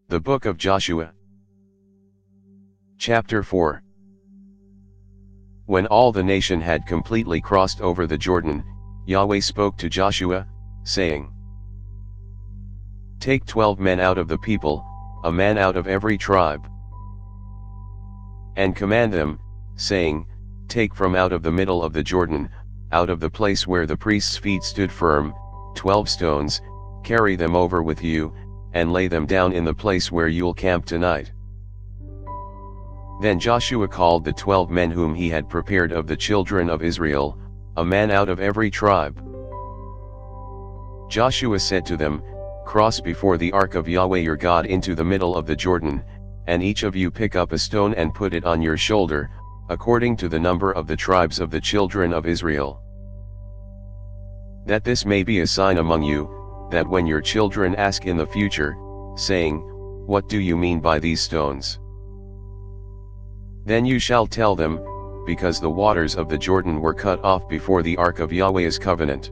The Book of Joshua. Chapter 4. When all the nation had completely crossed over the Jordan, Yahweh spoke to Joshua, saying, Take 12 men out of the people, a man out of every tribe, and command them, saying, Take from out of the middle of the Jordan, out of the place where the priest's feet stood firm, 12 stones, carry them over with you, and lay them down in the place where you'll camp tonight. Then Joshua called the 12 men whom he had prepared of the children of Israel, a man out of every tribe. Joshua said to them, Cross before the ark of Yahweh your God into the middle of the Jordan, and each of you pick up a stone and put it on your shoulder, according to the number of the tribes of the children of Israel. That this may be a sign among you, that when your children ask in the future, saying, What do you mean by these stones? Then you shall tell them, Because the waters of the Jordan were cut off before the ark of Yahweh's covenant.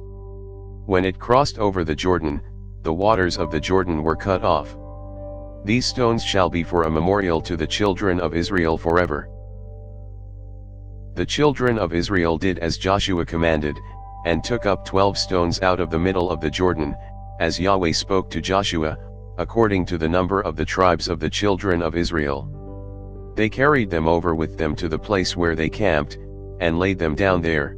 When it crossed over the Jordan, the waters of the Jordan were cut off. These stones shall be for a memorial to the children of Israel forever. The children of Israel did as Joshua commanded, and took up 12 stones out of the middle of the Jordan, as Yahweh spoke to Joshua, according to the number of the tribes of the children of Israel. They carried them over with them to the place where they camped, and laid them down there.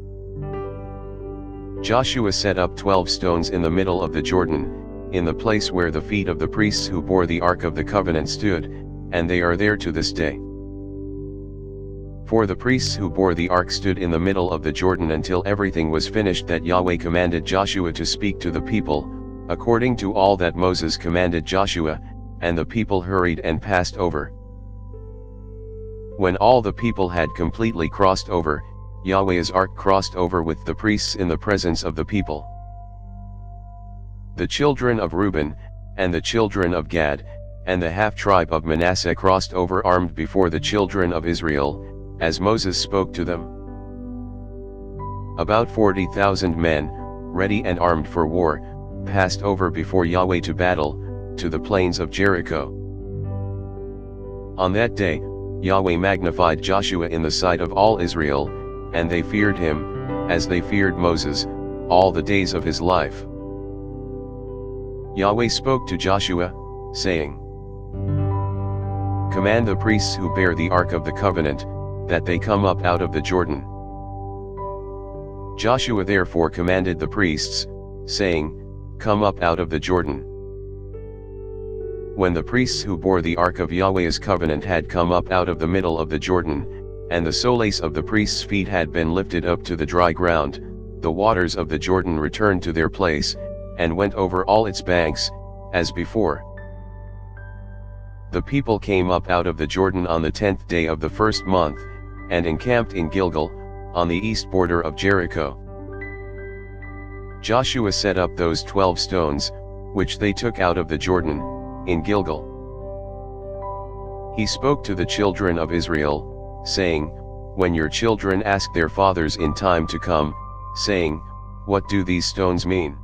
Joshua set up 12 stones in the middle of the Jordan, in the place where the feet of the priests who bore the ark of the covenant stood, and they are there to this day. For the priests who bore the ark stood in the middle of the Jordan until everything was finished that Yahweh commanded Joshua to speak to the people, according to all that Moses commanded Joshua, and the people hurried and passed over. When all the people had completely crossed over, Yahweh's ark crossed over with the priests in the presence of the people. The children of Reuben, and the children of Gad, and the half-tribe of Manasseh crossed over armed before the children of Israel, as Moses spoke to them. About 40,000 men, ready and armed for war, passed over before Yahweh to battle, to the plains of Jericho. On that day, Yahweh magnified Joshua in the sight of all Israel, and they feared him, as they feared Moses, all the days of his life. Yahweh spoke to Joshua, saying, Command the priests who bear the ark of the covenant, that they come up out of the Jordan. Joshua therefore commanded the priests, saying, Come up out of the Jordan. When the priests who bore the ark of Yahweh's covenant had come up out of the middle of the Jordan, and the soles of the priests' feet had been lifted up to the dry ground, the waters of the Jordan returned to their place, and went over all its banks, as before. The people came up out of the Jordan on the 10th day of the first month, and encamped in Gilgal, on the east border of Jericho. Joshua set up those 12 stones, which they took out of the Jordan, in Gilgal. He spoke to the children of Israel, saying, When your children ask their fathers in time to come, saying, What do these stones mean?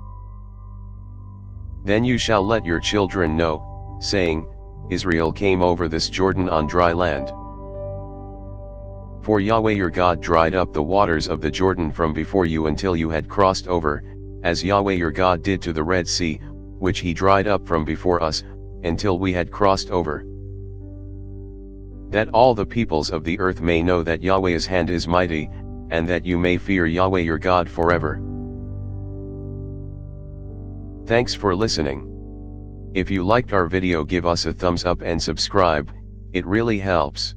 Then you shall let your children know, saying, Israel came over this Jordan on dry land. For Yahweh your God dried up the waters of the Jordan from before you until you had crossed over, as Yahweh your God did to the Red Sea, which he dried up from before us, until we had crossed over. That all the peoples of the earth may know that Yahweh's hand is mighty, and that you may fear Yahweh your God forever. Thanks for listening. If you liked our video, give us a thumbs up and subscribe, it really helps.